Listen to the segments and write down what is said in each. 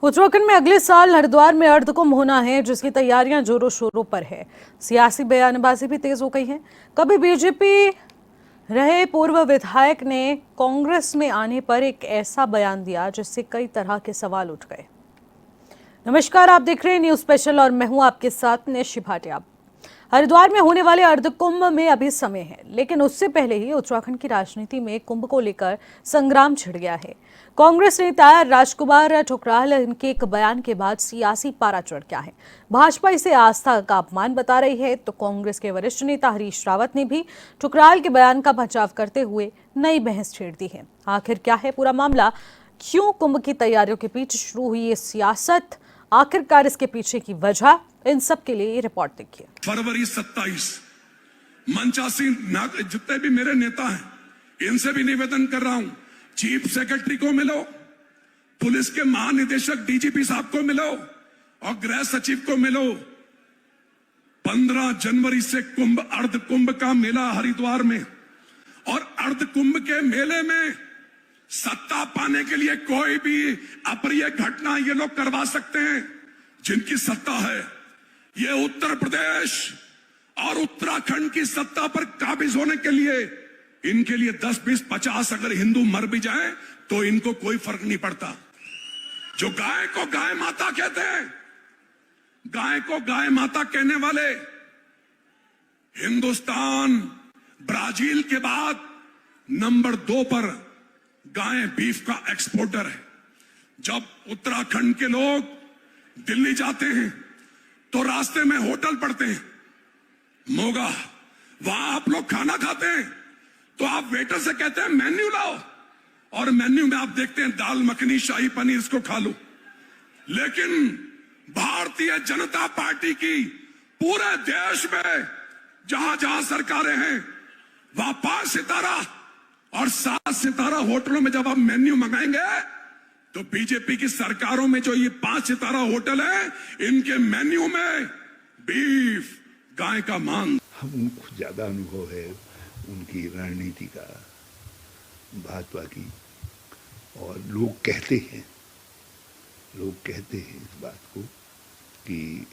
उत्तराखंड में अगले साल हरिद्वार में अर्धकुंभ होना है, जिसकी तैयारियां जोरों शोरों पर है। सियासी बयानबाजी भी तेज हो गई है। कभी बीजेपी रहे पूर्व विधायक ने कांग्रेस में आने पर एक ऐसा बयान दिया जिससे कई तरह के सवाल उठ गए। नमस्कार, आप देख रहे हैं न्यूज स्पेशल और मैं हूं आपके साथ निशि भाटिया। हरिद्वार में होने वाले अर्धकुंभ में अभी समय है, लेकिन उससे पहले ही उत्तराखंड की राजनीति में कुंभ को लेकर संग्राम छिड़ गया है। कांग्रेस नेता राजकुमार ठुकराल के एक बयान के बाद सियासी पारा चढ़ गया है। भाजपा इसे आस्था का अपमान बता रही है, तो कांग्रेस के वरिष्ठ नेता हरीश रावत ने भी ठुकराल के बयान का बचाव करते हुए नई बहस छेड़ दी है। आखिर क्या है पूरा मामला? क्यों कुंभ की तैयारियों के पीछे शुरू हुई ये सियासत? आखिरकार इसके पीछे की वजह? इन सब के लिए ये रिपोर्ट देखिए। फरवरी 27 मंचासी जितने भी मेरे नेता हैं, इनसे भी निवेदन कर रहा हूं, चीफ सेक्रेटरी को मिलो, पुलिस के महानिदेशक डीजीपी साहब को मिलो और गृह सचिव को मिलो। 15 जनवरी से कुंभ अर्ध कुंभ का मेला हरिद्वार में, और अर्ध कुंभ के मेले में सत्ता पाने के लिए कोई भी अप्रिय घटना ये लोग करवा सकते हैं। जिनकी सत्ता है, ये उत्तर प्रदेश और उत्तराखंड की सत्ता पर काबिज होने के लिए इनके लिए 10, 20, 50 अगर हिंदू मर भी जाए तो इनको कोई फर्क नहीं पड़ता। जो गाय को गाय माता कहते हैं, गाय को गाय माता कहने वाले हिंदुस्तान ब्राजील के बाद नंबर 2 पर गाय बीफ का एक्सपोर्टर है। जब उत्तराखंड के लोग दिल्ली जाते हैं तो रास्ते में होटल पड़ते हैं, मोगा, वहां आप लोग खाना खाते हैं तो आप वेटर से कहते हैं मेन्यू लाओ, और मेन्यू में आप देखते हैं दाल मखनी, शाही पनीर, इसको खा लो। लेकिन भारतीय जनता पार्टी की पूरे देश में जहां जहां सरकारें हैं, वहां 5 सितारा और 7 सितारा होटलों में जब आप मेन्यू मंगाएंगे तो बीजेपी की सरकारों में जो ये 5 सितारा होटल है, इनके मेन्यू में बीफ, गाय का मांस। उनको ज्यादा अनुभव है उनकी रणनीति का, भाजपा की, और लोग कहते हैं इस बात को कि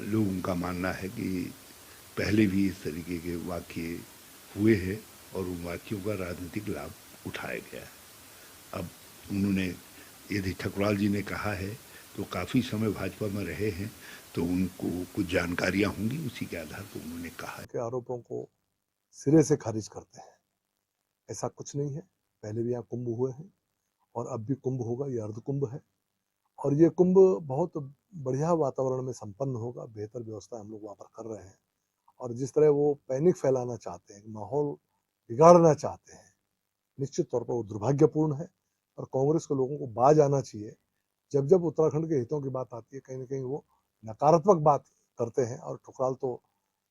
लोगों का मानना है कि पहले भी इस तरीके के वाक्य हुए हैं और उन वाक्यों का राजनीतिक लाभ उठाया गया है। अब उन्होंने, यदि ठकुराल जी ने कहा है तो काफ़ी समय भाजपा में रहे हैं तो उनको कुछ जानकारियां होंगी, उसी के आधार पर उन्होंने कहा है। के आरोपों को सिरे से खारिज करते हैं। ऐसा कुछ नहीं है, पहले भी यहाँ कुंभ हुए हैं और अब भी कुंभ होगा। ये अर्ध कुंभ है और ये कुंभ बहुत बढ़िया वातावरण में संपन्न होगा। बेहतर व्यवस्था हम लोग वहाँ पर कर रहे हैं, और जिस तरह वो पैनिक फैलाना चाहते हैं, माहौल बिगाड़ना चाहते हैं, निश्चित तौर पर वो दुर्भाग्यपूर्ण है। और कांग्रेस के लोगों को बाज आना चाहिए। जब जब उत्तराखंड के हितों की बात आती है, कहीं ना कहीं वो नकारात्मक बात करते हैं। और ठुकराल तो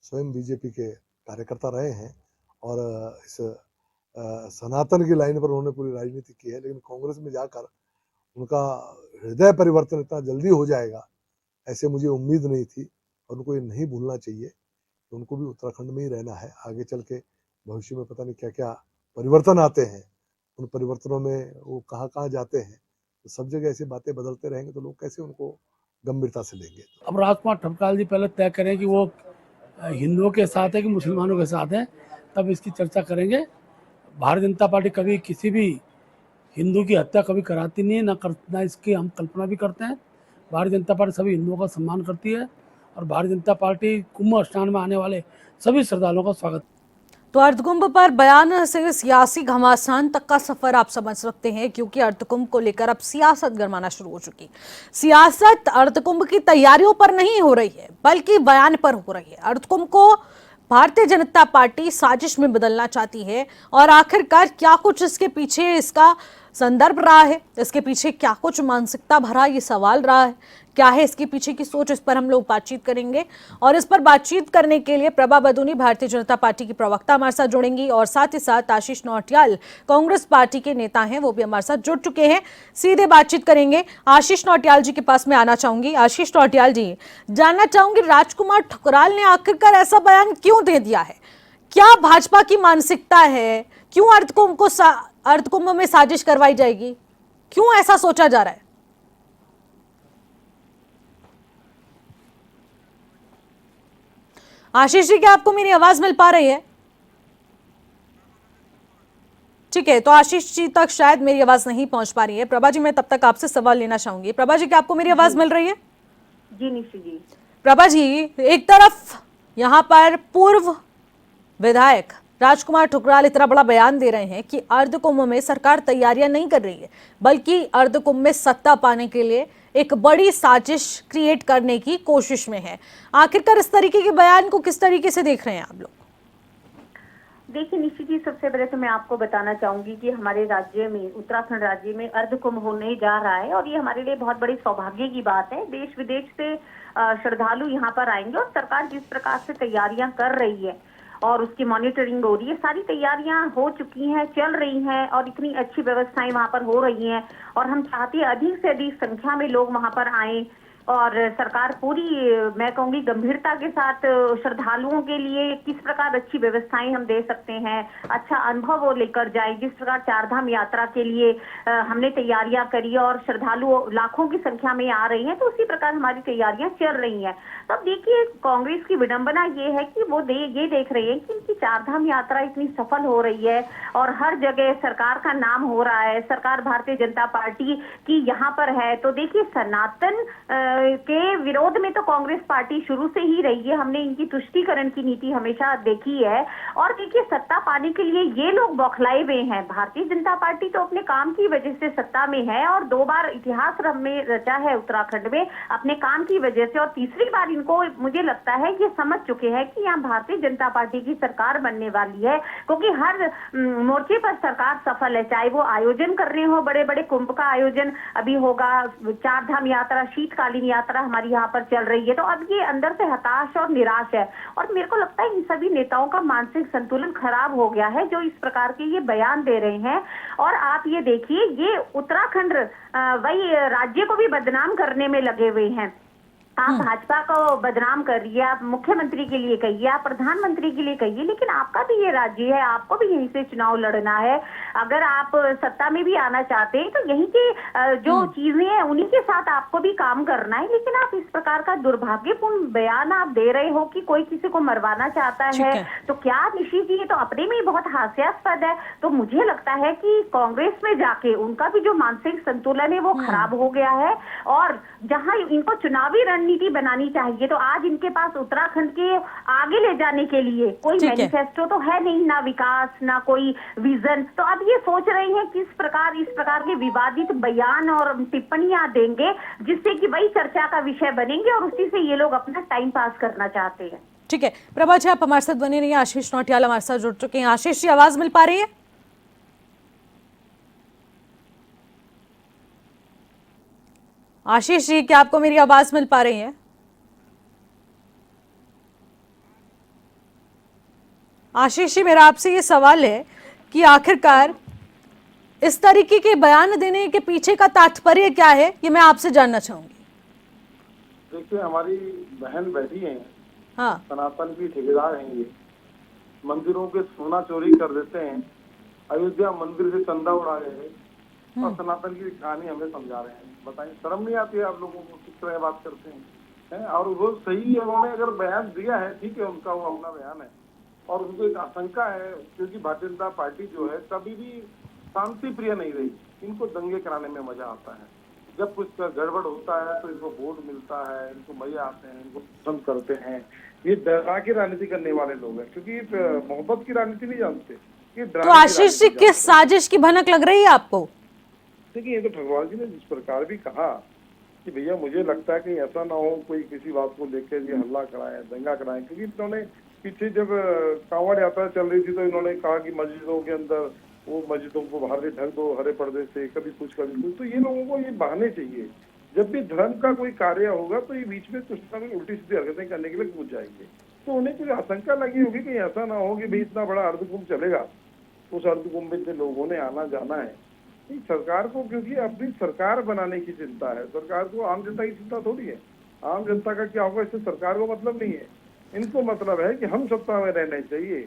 स्वयं बीजेपी के कार्यकर्ता रहे हैं और इस सनातन की लाइन पर उन्होंने पूरी राजनीति की है, लेकिन कांग्रेस में जाकर उनका हृदय परिवर्तन इतना जल्दी हो जाएगा, ऐसे मुझे उम्मीद नहीं थी। और उनको ये नहीं भूलना चाहिए कि उनको भी उत्तराखंड में ही रहना है। आगे चल के भविष्य में पता नहीं क्या क्या परिवर्तन आते हैं, उन परिवर्तनों में वो कहाँ कहाँ जाते हैं। तो सब जगह ऐसी बातें बदलते रहेंगे तो लोग कैसे उनको गंभीरता से लेंगे। अब राजकुमार ठुकराल जी पहले तय करें कि वो हिंदुओं के साथ है कि मुसलमानों के साथ है, तब इसकी चर्चा करेंगे। भारतीय जनता पार्टी कभी किसी भी हिंदू की हत्या कभी कराती नहीं है, ना इसकी हम कल्पना भी करते हैं। भारतीय जनता पार्टी सभी हिंदुओं का सम्मान करती है और भारतीय जनता पार्टी कुंभ स्नान में आने वाले सभी श्रद्धालुओं का स्वागत। तो अर्धकुंभ पर बयान से सियासी घमासान तक का सफर आप समझ सकते हैं, क्योंकि अर्धकुंभ को लेकर अब सियासत गरमाना शुरू हो चुकी। सियासत अर्धकुंभ की तैयारियों पर नहीं हो रही है, बल्कि बयान पर हो रही है। अर्धकुंभ को भारतीय जनता पार्टी साजिश में बदलना चाहती है, और आखिरकार क्या कुछ इसके पीछे इसका संदर्भ रहा है, इसके पीछे क्या कुछ मानसिकता भरा ये सवाल रहा है, क्या है इसके पीछे की सोच, इस पर हम लोग बातचीत करेंगे। और इस पर बातचीत करने के लिए प्रभा बदूनी भारतीय जनता पार्टी की प्रवक्ता हमारे साथ जुड़ेंगी और साथ ही साथ आशीष नौटियाल कांग्रेस पार्टी के नेता हैं, वो भी हमारे साथ जुड़ चुके हैं। सीधे बातचीत करेंगे। आशीष नौटियाल जी के पास में आना चाहूंगी। आशीष नौटियाल जी, जानना चाहूंगी राजकुमार ठुकराल ने आखिरकार ऐसा बयान क्यों दे दिया है? क्या भाजपा की मानसिकता है? क्यों अर्धकुंभ में साजिश करवाई जाएगी? क्यों ऐसा सोचा जा रहा है? आशीष जी, क्या आपको मेरी आवाज मिल पा रही है? ठीक है, तो आशीष जी तक शायद मेरी आवाज नहीं पहुंच पा रही है। प्रभा जी, मैं तब तक आपसे सवाल लेना चाहूंगी। प्रभा जी, क्या आपको मेरी आवाज मिल रही है? जी निशि जी। प्रभा जी, एक तरफ यहां पर पूर्व विधायक राजकुमार ठुकराल इतना बड़ा बयान दे रहे हैं कि अर्धकुंभ में सरकार तैयारियां नहीं कर रही है, बल्कि अर्धकुंभ में सत्ता पाने के लिए एक बड़ी साजिश क्रिएट करने की कोशिश में है। आखिरकार इस तरीके के बयान को किस तरीके से देख रहे हैं आप लोग? देखिए निश्चित जी, सबसे पहले तो मैं आपको बताना चाहूंगी कि हमारे राज्य में, उत्तराखंड राज्य में अर्धकुंभ होने जा रहा है और ये हमारे लिए बहुत बड़ी सौभाग्य की बात है। देश विदेश से श्रद्धालु यहाँ पर आएंगे और सरकार जिस प्रकार से तैयारियां कर रही है और उसकी मॉनिटरिंग हो रही है, सारी तैयारियां हो चुकी हैं, चल रही हैं और इतनी अच्छी व्यवस्थाएं वहां पर हो रही हैं और हम चाहते हैं अधिक से अधिक संख्या में लोग वहां पर आए और सरकार पूरी, मैं कहूंगी, गंभीरता के साथ श्रद्धालुओं के लिए किस प्रकार अच्छी व्यवस्थाएं हम दे सकते हैं, अच्छा अनुभव वो लेकर जाए। जिस प्रकार चारधाम यात्रा के लिए हमने तैयारियां करी और श्रद्धालु लाखों की संख्या में आ रही हैं, तो उसी प्रकार हमारी तैयारियां चल रही हैं। तो अब देखिए, कांग्रेस की विडंबना ये है कि वो ये देख रहे हैं कि इनकी चारधाम यात्रा इतनी सफल हो रही है और हर जगह सरकार का नाम हो रहा है, सरकार भारतीय जनता पार्टी की यहाँ पर है। तो देखिए, सनातन के विरोध में तो कांग्रेस पार्टी शुरू से ही रही है, हमने इनकी तुष्टीकरण की नीति हमेशा देखी है। और देखिए, सत्ता पाने के लिए ये लोग बौखलाए हुए हैं। भारतीय जनता पार्टी तो अपने काम की वजह से सत्ता में है और 2 बार इतिहास में रचा है उत्तराखंड में अपने काम की वजह से, और तीसरी बार इनको, मुझे लगता है, ये समझ चुके हैं कि यहाँ भारतीय जनता पार्टी की सरकार बनने वाली है, क्योंकि हर मोर्चे पर सरकार सफल है। चाहे वो आयोजन कर रहे हो, बड़े बड़े कुंभ का आयोजन अभी होगा, चारधाम यात्रा, शीतकालीन यात्रा हमारी यहाँ पर चल रही है। तो अब ये अंदर से हताश और निराश है और मेरे को लगता है इन सभी नेताओं का मानसिक संतुलन खराब हो गया है जो इस प्रकार के ये बयान दे रहे हैं। और आप ये देखिए, ये उत्तराखंड वही राज्य को भी बदनाम करने में लगे हुए हैं। आप भाजपा को बदनाम कर रही है, आप मुख्यमंत्री के लिए कहिए, आप प्रधानमंत्री के लिए कहिए, लेकिन आपका भी ये राज्य है, आपको भी यहीं से चुनाव लड़ना है। अगर आप सत्ता में भी आना चाहते हैं तो यहीं के जो चीजें हैं उन्हीं के साथ आपको भी काम करना है। लेकिन आप इस प्रकार का दुर्भाग्यपूर्ण बयान आप दे रहे हो कि कोई किसी को मरवाना चाहता है, तो क्या निशी जी, ये तो अपने में ही बहुत हास्यास्पद है। तो मुझे लगता है कि कांग्रेस में जाके उनका भी जो मानसिक संतुलन है वो खराब हो गया है और जहां इनको चुनावी रणनीति बनानी चाहिए, तो आज इनके पास उत्तराखंड के आगे ले जाने के लिए कोई मैनिफेस्टो तो है नहीं, ना विकास, ना कोई विजन। तो अब ये सोच रहे हैं किस प्रकार इस प्रकार के विवादित बयान और टिप्पणियां देंगे जिससे कि वही चर्चा का विषय बनेंगे और उसी से ये लोग अपना टाइम पास करना चाहते हैं। ठीक है, प्रभा जी, आप हमारे साथ बने रहिए। आशीष नौटियाल हमारे साथ जुड़ चुके हैं। आशीष जी, आवाज मिल पा रही है? आशीष जी, क्या आपको मेरी आवाज मिल पा रही है? आशीष जी, मेरा आपसे ये सवाल है कि आखिरकार इस तरीके के बयान देने के पीछे का तात्पर्य क्या है, ये मैं आपसे जानना चाहूंगी। देखिए, हमारी बहन बैठी है, हाँ, सनातन की ठेकेदार हैं, ये मंदिरों के सोना चोरी कर देते हैं, अयोध्या मंदिर से चंदा उड़ा रहे हैं और सनातन की कहानी हमें समझा रहे हैं। बताइए, शर्म नहीं आती है आप लोगों को? किस तरह बात करते हैं? और वो सही है, उन्होंने अगर बयान दिया है, ठीक है, उनका वो अपना बयान है और उनको एक आशंका है, क्योंकि भारतीय जनता पार्टी जो है कभी भी शांति प्रिय नहीं रही। इनको दंगे कराने में मजा आता है, जब कुछ गड़बड़ होता है तो इनको वोट मिलता है, इनको मजा आते हैं, इनको पसंद करते हैं। ये डरा की राजनीति करने वाले लोग हैं, क्योंकि मोहब्बत की राजनीति नहीं जानते। ये तो आशीष जी, किस साजिश की भनक लग रही है आपको? देखिए, ये तो ठगवाल जी ने जिस प्रकार भी कहा कि भैया मुझे लगता है कि ऐसा ना हो कोई किसी बात को लेकर ये हल्ला कराए, दंगा कराए, क्योंकि इन्होंने पीछे जब कांवड़ यात्रा चल रही थी तो इन्होंने कहा कि मस्जिदों के अंदर वो मस्जिदों को बाहर से ढक दो हरे पर्दे से, कभी कुछ कभी कुछ। तो ये लोगों को ये बहाने चाहिए। जब भी धर्म का कोई कार्य होगा तो ये बीच में कुछ ना कुछ उल्टी सीधी हरकतें करने के लिए कूद जाएंगे। तो उन्हें कुछ आशंका लगी होगी कि ऐसा ना हो कि भाई इतना बड़ा अर्धकुंभ चलेगा, उस अर्धकुंभ में लोगों ने आना जाना है। सरकार को, क्योंकि अपनी सरकार बनाने की चिंता है, सरकार को आम जनता की चिंता थोड़ी है। आम जनता का क्या होगा इससे सरकार को मतलब नहीं है। इनको मतलब है कि हम सत्ता में रहने चाहिए,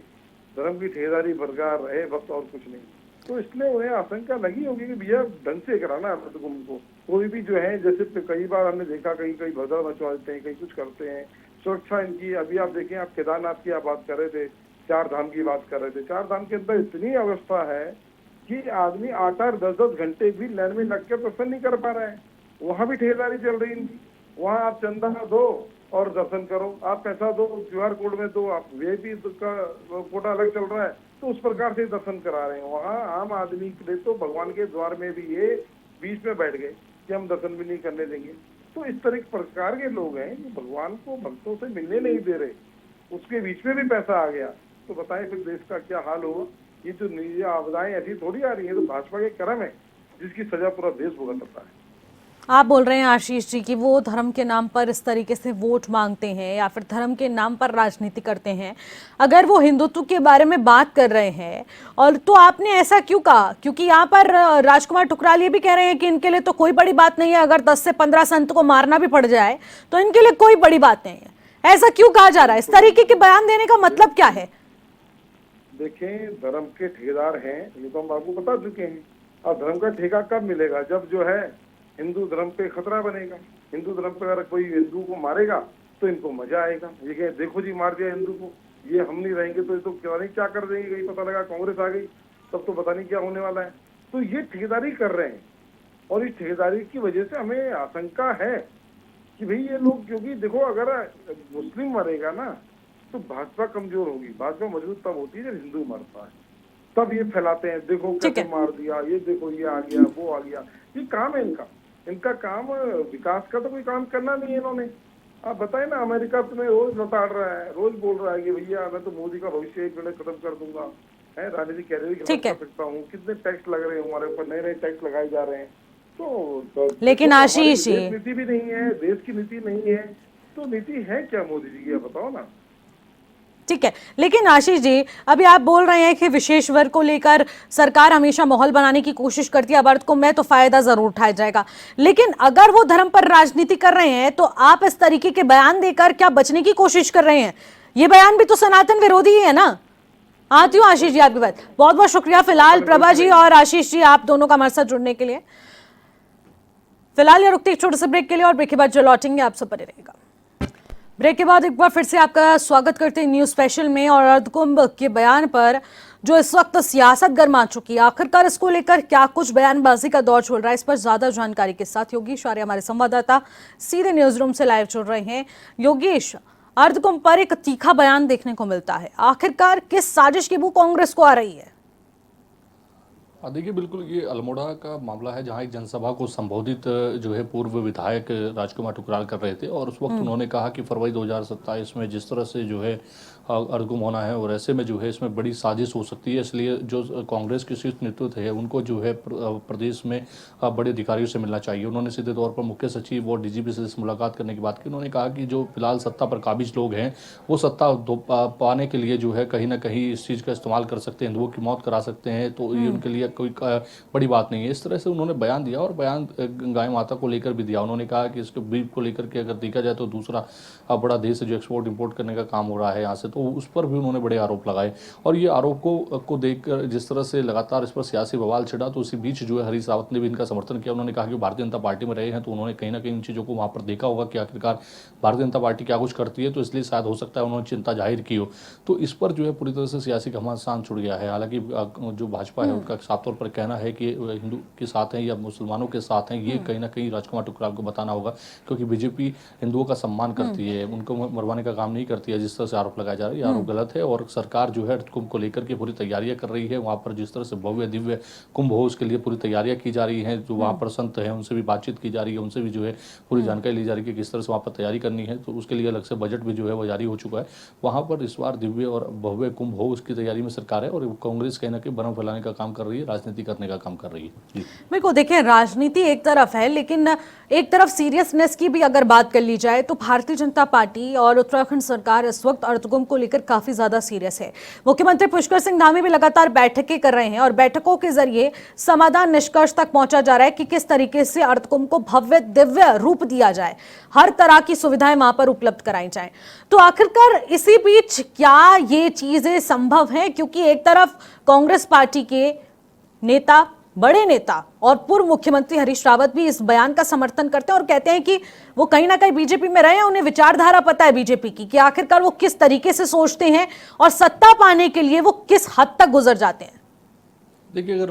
धर्म की ठेकेदारी बरकरार रहे, बस और कुछ नहीं। तो इसलिए उन्हें आशंका लगी होगी कि भैया ढंग से कराना है अर्धकुंभ को। कोई भी जो है, जैसे कई बार हमने देखा कहीं कहीं भगदड़ मचवा देते हैं, कहीं कुछ करते हैं। सुरक्षा इनकी, अभी आप देखें, आप केदारनाथ की आप बात कर रहे थे, 4 धाम की बात कर रहे थे। 4 धाम के अंदर इतनी अवस्था है कि आदमी 8-8, 10-10 घंटे भी लाइन में लग कर दर्शन नहीं कर पा रहा है। वहाँ भी ठेकेदारी चल रही है इनकी। वहाँ आप चंदा दो और दर्शन करो, आप पैसा दो, QR कोड में दो, आप VIP का कोटा अलग चल रहा है, तो उस प्रकार से दर्शन करा रहे हैं। वहाँ आम आदमी के लिए तो भगवान के द्वार में भी ये बीच में बैठ गए कि हम दर्शन भी नहीं करने देंगे। तो इस तरह के प्रकार के लोग हैं जो भगवान को भक्तों से मिलने नहीं दे रहे, उसके बीच में भी पैसा आ गया, तो बताएं फिर देश का क्या हाल होगा। ये जो निजी आपदाएं ऐसी थोड़ी आ रही है, तो भाजपा के कर्म है जिसकी सजा पूरा देश भुगतता है। आप बोल रहे हैं आशीष जी कि वो धर्म के नाम पर इस तरीके से वोट मांगते हैं या फिर धर्म के नाम पर राजनीति करते हैं। अगर वो हिंदुत्व के बारे में बात कर रहे हैं और तो आपने ऐसा क्यों कहा? क्योंकि यहाँ पर राजकुमार ठुकराल ये भी कह रहे हैं कि इनके लिए तो कोई बड़ी बात नहीं है, अगर 10 से 15 संत को मारना भी पड़ जाए तो इनके लिए कोई बड़ी बात नहीं है। ऐसा क्यों कहा जा रहा है? इस तरीके के बयान देने का मतलब क्या है? देखें, धर्म के ठेकेदार हैं, ये तो हम आपको बता चुके हैं। अब धर्म का ठेका कब मिलेगा? जब जो है हिंदू धर्म पे खतरा बनेगा। हिंदू धर्म पे अगर कोई हिंदू को मारेगा तो इनको मजा आएगा, ये कहे देखो जी मार दिया हिंदू को, ये हम नहीं रहेंगे तो ये तो क्या नहीं क्या कर देंगे, कहीं पता लगा कांग्रेस आ गई तब तो पता नहीं क्या होने वाला है। तो ये ठेकेदारी कर रहे हैं और इस ठेकेदारी की वजह से हमें आशंका है कि भाई ये लोग, क्योंकि देखो अगर मुस्लिम मरेगा ना तो भाजपा कमजोर होगी। भाजपा मजबूत तब होती है जब हिंदू मरता है, तब ये फैलाते हैं देखो कैसे मार दिया, ये देखो ये आ गया वो आ गया। ये काम है इनका काम विकास का तो कोई काम करना नहीं है इन्होंने। आप बताएं ना, अमेरिका में रोज लताड़ रहा है, रोज बोल रहा है कि भैया मैं तो मोदी का भविष्य एक खत्म कर दूंगा, है राजनीतिक कैरियर खत्म कर सकता हूँ। कितने टैक्स लग रहे हैं हमारे ऊपर, नए नए टैक्स लगाए जा रहे हैं। तो लेकिन आशीष जी, नीति भी नहीं है, देश की नीति नहीं है, तो नीति है क्या मोदी जी की, बताओ ना। ठीक है, लेकिन आशीष जी अभी आप बोल रहे हैं कि विशेष वर्ग को लेकर सरकार हमेशा माहौल बनाने की कोशिश करती है, अब अर्थ को मैं तो फायदा जरूर उठाया जाएगा। लेकिन अगर वो धर्म पर राजनीति कर रहे हैं तो आप इस तरीके के बयान देकर क्या बचने की कोशिश कर रहे हैं? ये बयान भी तो सनातन विरोधी ही है ना। आती हूँ आशीष जी आपकी बात। बहुत बहुत शुक्रिया फिलहाल प्रभा जी और आशीष जी, आप दोनों का हमारे साथ जुड़ने के लिए। फिलहाल ये रुकते एक छोटे से ब्रेक के लिए और ब्रेक के बाद जो लौटेंगे आप सब बने रहेगा। ब्रेक के बाद एक बार फिर से आपका स्वागत करते हैं न्यूज स्पेशल में। और अर्धकुंभ के बयान पर जो इस वक्त सियासत गर्मा चुकी है, आखिरकार इसको लेकर क्या कुछ बयानबाजी का दौर चल रहा है, इस पर ज्यादा जानकारी के साथ योगेश आर्य हमारे संवाददाता सीधे न्यूज रूम से लाइव जुड़ रहे हैं। योगेश, अर्धकुंभ पर एक तीखा बयान देखने को मिलता है, आखिरकार किस साजिश की बू कांग्रेस को आ रही है? देखिए, बिल्कुल ये अल्मोड़ा का मामला है जहां एक जनसभा को संबोधित जो है पूर्व विधायक राजकुमार ठुकराल कर रहे थे और उस वक्त उन्होंने कहा कि फरवरी 2027 में जिस तरह से जो है अर्धकुंभ होना है और ऐसे में जो है इसमें बड़ी साजिश हो सकती है, इसलिए जो कांग्रेस के शीर्ष नेतृत्व है उनको जो है प्रदेश में बड़े अधिकारियों से मिलना चाहिए। उन्होंने सीधे तौर पर मुख्य सचिव और DGP से मुलाकात करने की बात की। उन्होंने कहा कि जो फिलहाल सत्ता पर काबिज लोग हैं वो सत्ता पाने के लिए जो है कहीं ना कहीं इस चीज़ का इस्तेमाल कर सकते हैं, हिंदुओं की मौत करा सकते हैं, तो ये उनके लिए कोई बड़ी बात नहीं है। इस तरह से उन्होंने बयान दिया और बयान गाय माता को लेकर भी दिया। उन्होंने कहा कि इसके बीफ को लेकर के अगर देखा जाए तो दूसरा बड़ा देश है जो एक्सपोर्ट इंपोर्ट करने का काम हो रहा है यहाँ से, तो उस पर भी उन्होंने बड़े आरोप लगाए। और ये आरोप को देखकर जिस तरह से लगातार इस पर सियासी बवाल छिड़ा, तो उसी बीच जो है हरीश रावत ने भी इनका समर्थन किया। उन्होंने कहा कि भारतीय जनता पार्टी में रहे हैं तो उन्होंने कहीं ना कहीं इन चीज़ों को वहाँ पर देखा होगा कि आखिरकार भारतीय जनता पार्टी क्या कुछ करती है, तो इसलिए शायद हो सकता है उन्होंने चिंता जाहिर की हो। तो इस पर जो है पूरी तरह से सियासी घमासान छुड़ गया है। हालांकि जो भाजपा है उनका साफ तौर पर कहना है कि हिंदू के साथ हैं या मुसलमानों के साथ हैं, ये कहीं ना कहीं राजकुमार टुकराल को बताना होगा, क्योंकि बीजेपी हिंदुओं का सम्मान करती है, उनको मरवाने का काम नहीं करती है। जिस तरह से आरोप लगाया जा रहा है, ये आरोप गलत है और सरकार जो है कुंभ को लेकर के पूरी तैयारियां कर रही है। वहाँ पर जिस तरह से भव्य दिव्य कुंभ हो, उसके लिए पूरी तैयारियां की जा रही हैं। जो वहाँ पर संत हैं उनसे भी बातचीत की जा रही है, उनसे भी जो है पूरी जानकारी ली जा रही है कि किस तरह से वहाँ पर तैयारी करनी है। तो उसके लिए अलग से बजट भी जो है वो जारी हो चुका है। वहाँ पर इस बार दिव्य और भव्य कुंभ हो, उसकी तैयारी में सरकार है और कांग्रेस कहीं ना कहीं भ्रम फैलाने का काम कर रही है, राजनीति करने का काम कर रही है। बिल्कुल, देखिए राजनीति एक तरफ है, लेकिन एक तरफ सीरियसनेस की भी अगर बात कर ली जाए तो भारतीय जनता पार्टी और उत्तराखंड सरकार इस वक्त अर्धकुंभ को लेकर काफी ज्यादा सीरियस है। मुख्यमंत्री पुष्कर सिंह धामी भी लगातार बैठकें कर रहे हैं और बैठकों के जरिए समाधान निष्कर्ष तक पहुंचा जा रहा है कि किस तरीके से अर्धकुंभ को भव्य दिव्य रूप दिया जाए, हर तरह की सुविधाएं वहां पर उपलब्ध कराई जाएं। तो आखिरकार इसी बीच क्या ये चीजें संभव हैं? क्योंकि एक तरफ कांग्रेस पार्टी के नेता, बड़े नेता और पूर्व मुख्यमंत्री हरीश रावत भी इस बयान का समर्थन करते हैं और कहते हैं कि वो कहीं ना कहीं बीजेपी में रहे हैं, उन्हें विचारधारा पता है बीजेपी की कि आखिरकार वो किस तरीके से सोचते हैं और सत्ता पाने के लिए वो किस हद तक गुजर जाते हैं। देखिए, अगर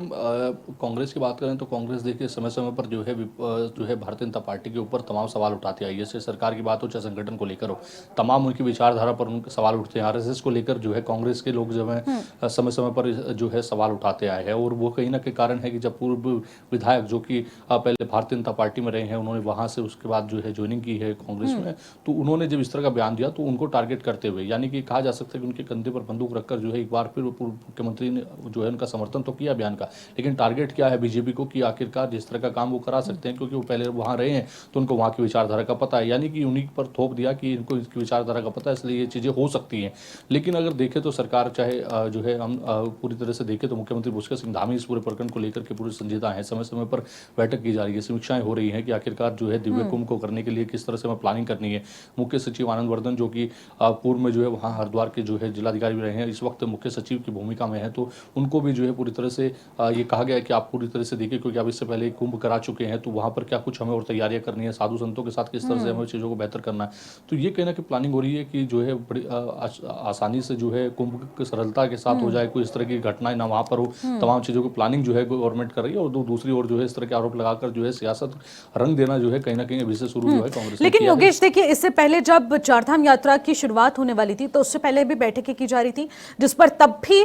कांग्रेस की बात करें तो कांग्रेस देखिए समय समय पर जो है भारतीय जनता पार्टी के ऊपर तमाम सवाल उठाती आई है। जैसे सरकार की बात हो चाहे संगठन को लेकर हो, तमाम उनकी विचारधारा पर उनके सवाल उठते हैं। आरएसएस को लेकर जो है कांग्रेस के लोग जो है समय समय पर जो है सवाल उठाते आए हैं और वो कहीं ना कहीं कारण है कि जब पूर्व विधायक जो कि पहले भारतीय जनता पार्टी में रहे हैं, उन्होंने वहाँ से उसके बाद जो है ज्वाइनिंग की है कांग्रेस में, तो उन्होंने जब इस तरह का बयान दिया तो उनको टारगेट करते हुए, यानी कि कहा जा सकता है कि उनके कंधे पर बंदूक रखकर जो है एक बार फिर पूर्व मुख्यमंत्री ने जो है उनका समर्थन तो किया बयान का, लेकिन टारगेट क्या है बीजेपी को कि आखिरकार जिस तरह का काम वो करा सकते हैं, क्योंकि वो पहले वहां रहे हैं तो उनको वहां की विचारधारा का पता है, यानी कि उन्हीं पर थोप दिया कि इनको इसकी विचारधारा का पता है, इसलिए ये चीजें हो सकती हैं। लेकिन अगर देखें तो सरकार चाहे जो है हम पूरी तरह से देखें तो मुख्यमंत्री पुष्कर सिंह धामी इस पूरे प्रकरण को लेकर के पूरे संजीदा है। समय समय पर बैठक की जा रही है, समीक्षाएं हो रही है कि आखिरकार जो है दिव्य कुंभ को करने के लिए किस तरह से हमें प्लानिंग करनी है। मुख्य सचिव आनंद वर्धन जो कि पूर्व में जो है वहाँ हरिद्वार के जो है जिलाधिकारी भी रहे हैं, इस वक्त मुख्य सचिव की भूमिका में है, तो उनको भी जो है पूरी तरह से ये कहा गया है कि आप पूरी तरह से देखिए, क्योंकि आप इससे पहले कुंभ करा चुके हैं तो वहां पर क्या कुछ हमें और तैयारियां करनी है, साधु संतों के साथ किस तरह से हमें चीज़ों को बेहतर करना है। तो ये कहना कि प्लानिंग हो रही है कि जो है बड़ी आसानी से जो है कुंभ की सरलता के साथ हो जाए, कोई इस तरह की घटनाएं ना वहां पर हो, तमाम चीज़ों की प्लानिंग जो है गवर्नमेंट कर रही है। और दूसरी ओर जो है इस तरह के आरोप लगाकर जो है सियासत रंग देना जो है कहीं ना कहीं अभी से शुरू हुआ है कांग्रेस। लेकिन योगेश देखिए, इससे पहले जब चारधाम यात्रा की शुरुआत होने वाली थी तो उससे पहले भी बैठकें की जा रही थी, जिस पर तब भी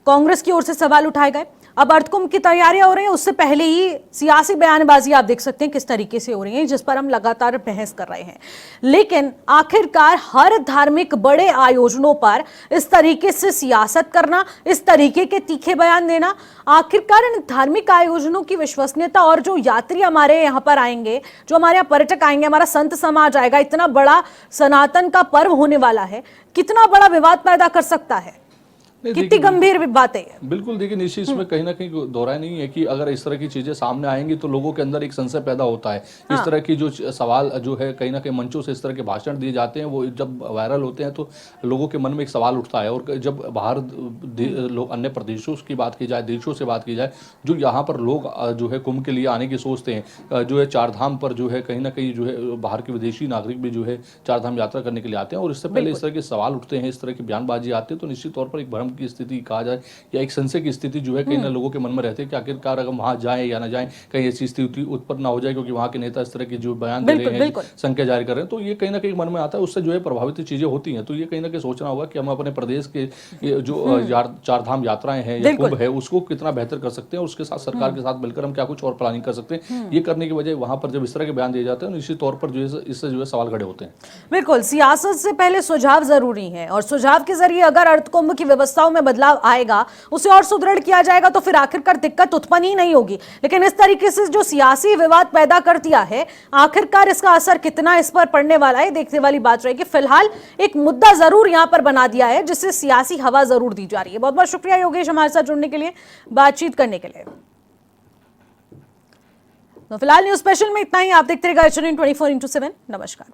कांग्रेस की ओर से सवाल उठाए गए। अब अर्धकुंभ की तैयारियां हो रही हैं, उससे पहले ही सियासी बयानबाजी आप देख सकते हैं किस तरीके से हो रही है, जिस पर हम लगातार बहस कर रहे हैं। लेकिन आखिरकार हर धार्मिक बड़े आयोजनों पर इस तरीके से सियासत करना, इस तरीके के तीखे बयान देना, आखिरकार इन धार्मिक आयोजनों की विश्वसनीयता और जो यात्री हमारे यहाँ पर आएंगे, जो हमारे यहाँ पर्यटक आएंगे, हमारा संत समाज आएगा, इतना बड़ा सनातन का पर्व होने वाला है, कितना बड़ा विवाद पैदा कर सकता है, कितनी गंभीर बात है। बिल्कुल, देखिए निश्चित इसमें कहीं ना कहीं दोहराया नहीं है कि अगर इस तरह की चीजें सामने आएंगी तो लोगों के अंदर एक संशय पैदा होता है। इस तरह की जो सवाल जो है कहीं ना कहीं मंचों से इस तरह के भाषण दिए जाते हैं, वो जब वायरल होते हैं तो लोगों के मन में एक सवाल उठता है। और जब बाहर अन्य प्रदेशों की बात की जाए, देशों से बात की जाए, जो यहाँ पर लोग जो है कुंभ के लिए आने की सोचते हैं, जो है चारधाम पर जो है कहीं ना कहीं जो है बाहर के विदेशी नागरिक भी जो है चारधाम यात्रा करने के लिए आते हैं, और इससे पहले इस तरह के सवाल उठते हैं, इस तरह की बयानबाजी आती है, तो निश्चित तौर पर एक भ्रम की स्थिति कहा जाए या एक संशय की स्थिति जो है कहीं ना लोगों के मन में रहती है कि आखिरकार अगर वहां जाएं या ना जाएं, कहीं ऐसी स्थिति उत्पन्न ना हो जाए, क्योंकि वहां के नेता इस तरह की जो बयान दे रहे हैं, संख्या जारी कर रहे हैं, तो ये कहीं ना कहीं मन में आता है, उससे जो है प्रभावित चीजें होती हैं। तो ये कहीं ना कहीं सोचना होगा कि हम अपने प्रदेश के जो चारधाम यात्राएं हैं या कुंभ है उसको कितना बेहतर कर सकते हैं, उसके साथ सरकार के साथ मिलकर हम क्या कुछ और प्लानिंग कर सकते हैं। ये करने की बजाय वहां पर जब इस तरह के बयान दिए जाते हैं निश्चित तौर पर जो है इससे जो है सवाल खड़े होते हैं। बिल्कुल, सियासत से पहले सुझाव जरूरी है और सुझाव के जरिए अगर अर्धकुंभ की व्यवस्थाओं में बदलाव आएगा, उसे और सुदृढ़ किया जाएगा, तो फिर आखिरकार दिक्कत उत्पन्न ही नहीं होगी। लेकिन इस तरीके से जो सियासी विवाद पैदा कर दिया है, आखिरकार इसका असर कितना इस पर पड़ने वाला है, देखने वाली बात रहेगी। फिलहाल एक मुद्दा जरूर यहां पर बना दिया है जिससे सियासी हवा जरूर दी जा रही है। बहुत बहुत शुक्रिया योगेश हमारे साथ जुड़ने के लिए, बातचीत करने के लिए। तो फिलहाल न्यूज स्पेशल में इतना ही। आप देखते रहिएगा HNN 24x7। नमस्कार।